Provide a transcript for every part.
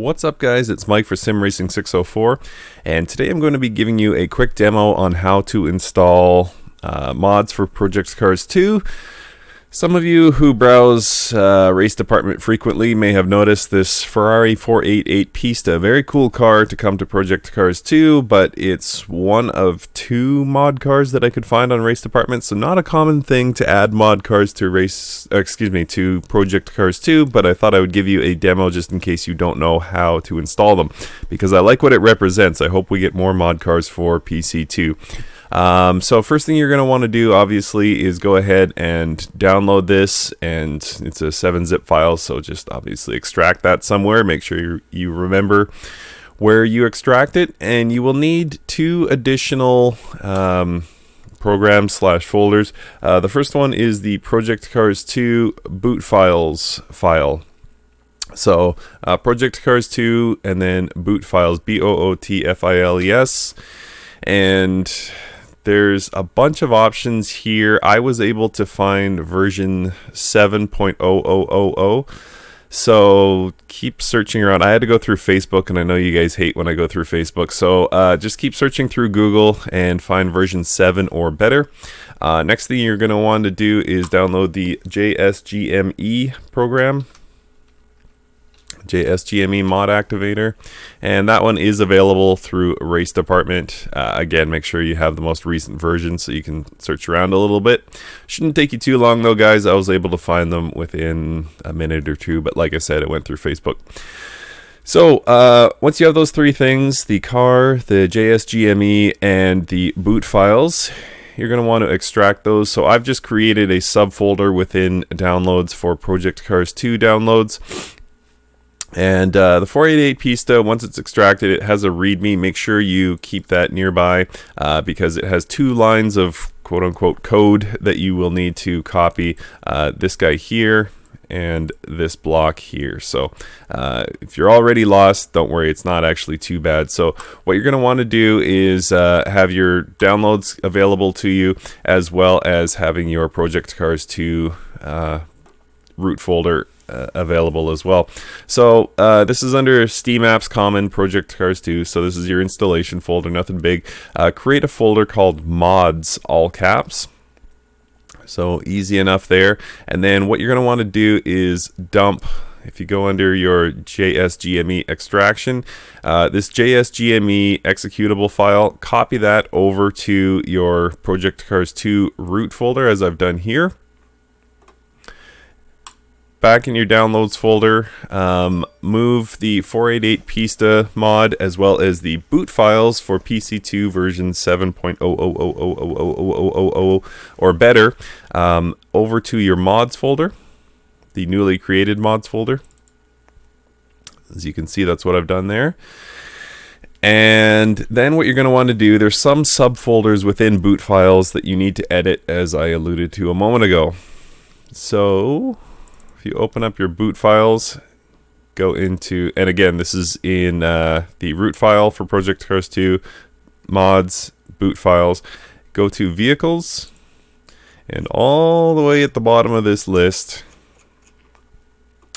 What's up guys, it's Mike for Sim Racing 604, and today I'm going to be giving you a quick demo on how to install mods for Project Cars 2. Some of you who browse Race Department frequently may have noticed this Ferrari 488 Pista. Very cool car to come to Project Cars 2, but it's one of two mod cars that I could find on Race Department, so not a common thing to add mod cars to to Project Cars 2, but I thought I would give you a demo just in case you don't know how to install them, because I like what it represents. I hope we get more mod cars for PC2. So first thing you're going to want to do obviously is go ahead and download this, and it's a 7-zip file, so just obviously extract that somewhere. Make sure you remember where you extract it, and you will need two additional programs / folders. The first one is the Project Cars 2 boot files file. So Project Cars 2 and then boot files, BOOTFILES, and there's a bunch of options here. I was able to find version 7.0000, so keep searching around. I had to go through Facebook, and I know you guys hate when I go through Facebook, so just keep searching through Google and find version 7 or better. Next thing you're going to want to do is download the JSGME program. JSGME mod activator, and that one is available through Race Department. Again, make sure you have the most recent version so you can search around a little bit. Shouldn't take you too long though, guys. I was able to find them within a minute or two, but like I said, it went through Facebook. So once you have those three things, the car, the JSGME, and the boot files, you're going to want to extract those. So I've just created a subfolder within downloads for Project Cars 2 downloads. And the 488 Pista, once it's extracted, it has a README. Make sure you keep that nearby because it has two lines of quote-unquote code that you will need to copy. This guy here and this block here. So if you're already lost, don't worry, it's not actually too bad. So what you're going to want to do is have your downloads available to you, as well as having your Project Cars 2 root folder available as well. So this is under Steam Apps Common Project Cars 2, so this is your installation folder, nothing big. Create a folder called mods, all caps. So easy enough there. And then what you're going to want to do is dump, if you go under your JSGME extraction, this JSGME executable file, copy that over to your Project Cars 2 root folder, as I've done here. Back in your downloads folder, move the 488 Pista mod as well as the boot files for PC2 version 7.00000000 or better over to your mods folder, the newly created mods folder. As you can see, that's what I've done there. And then what you're going to want to do, there's some subfolders within boot files that you need to edit, as I alluded to a moment ago. So if you open up your boot files, go into, and again, this is in the root file for Project Cars 2, mods, boot files, go to vehicles, and all the way at the bottom of this list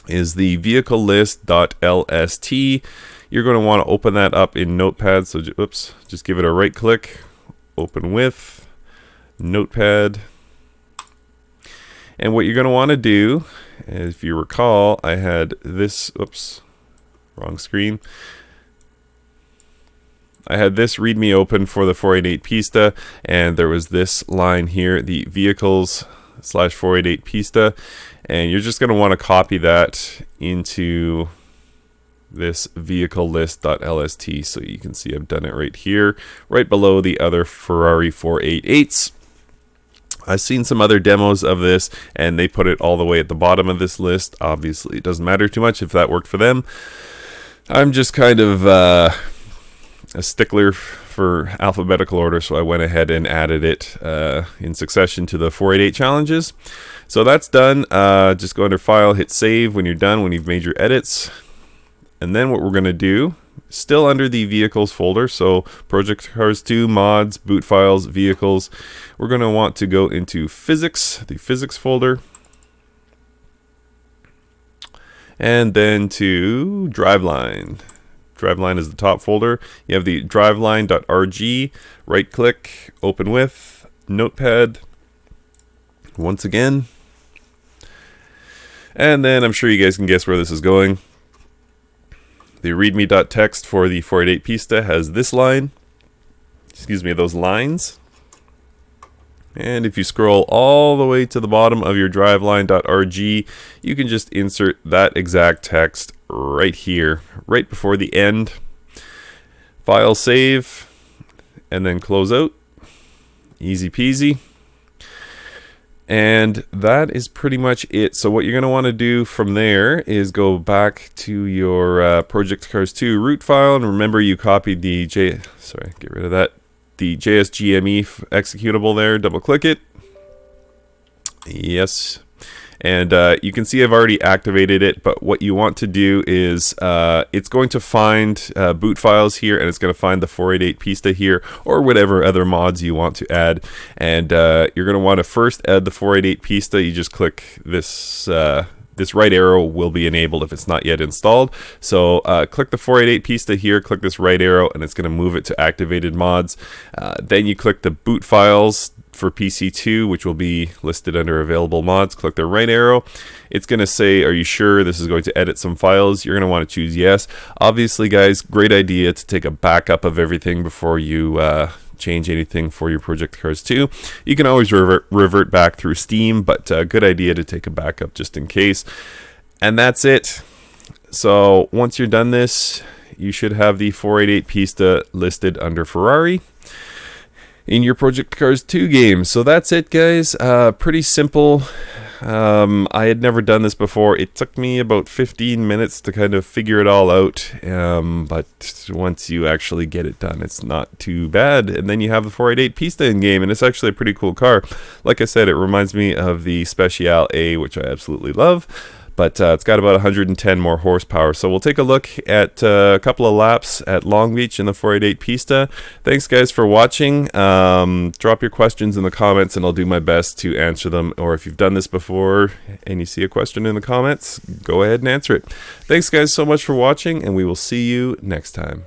is the vehicle list.lst. You're going to want to open that up in Notepad, so just give it a right click, open with, Notepad. And what you're going to want to do, if you recall, I had this, wrong screen. I had this README open for the 488 Pista, and there was this line here, the vehicles/488 Pista, and you're just going to want to copy that into this vehicle list.lst, so you can see I've done it right here, right below the other Ferrari 488s. I've seen some other demos of this, and they put it all the way at the bottom of this list. Obviously, it doesn't matter too much if that worked for them. I'm just kind of a stickler for alphabetical order, so I went ahead and added it in succession to the 488 challenges. So that's done. Just go under File, hit Save when you're done, when you've made your edits. And then what we're going to do, still under the vehicles folder, so Project Cars 2, mods, boot files, vehicles, we're going to want to go into physics, the physics folder. and then to driveline. Driveline is the top folder. You have the driveline.rg, right click, open with, notepad, once again. And then I'm sure you guys can guess where this is going. The readme.txt for the 488 Pista has this line. Excuse me, those lines. And if you scroll all the way to the bottom of your driveline.rg, you can just insert that exact text right here, right before the end. File save, and then close out. Easy peasy. And that is pretty much it. So what you're going to want to do from there is go back to your Project Cars 2 root file, and remember you copied the get rid of that. The JSGME executable there, double click it. Yes. And you can see I've already activated it, but what you want to do is it's going to find boot files here, and it's going to find the 488 Pista here, or whatever other mods you want to add. And you're going to want to first add the 488 Pista. You just click this this right arrow will be enabled if it's not yet installed. So click the 488 Pista here, click this right arrow, and it's going to move it to activated mods. Then you click the boot files for PC2, which will be listed under available mods. Click the right arrow. It's going to say, are you sure this is going to edit some files? You're going to want to choose yes. Obviously, guys, great idea to take a backup of everything before you change anything for your Project Cars 2. You can always revert back through Steam, but good idea to take a backup just in case. And that's it. So once you're done this, you should have the 488 Pista listed under Ferrari in your Project Cars 2 game. So that's it, guys. Pretty simple. I had never done this before. It took me about 15 minutes to kind of figure it all out, but once you actually get it done, it's not too bad. And then you have the 488 Pista in game, and it's actually a pretty cool car. Like I said, it reminds me of the Special A, which I absolutely love, but it's got about 110 more horsepower. So we'll take a look at a couple of laps at Long Beach in the 488 Pista. Thanks, guys, for watching. Drop your questions in the comments, and I'll do my best to answer them. Or if you've done this before and you see a question in the comments, go ahead and answer it. Thanks, guys, so much for watching, and we will see you next time.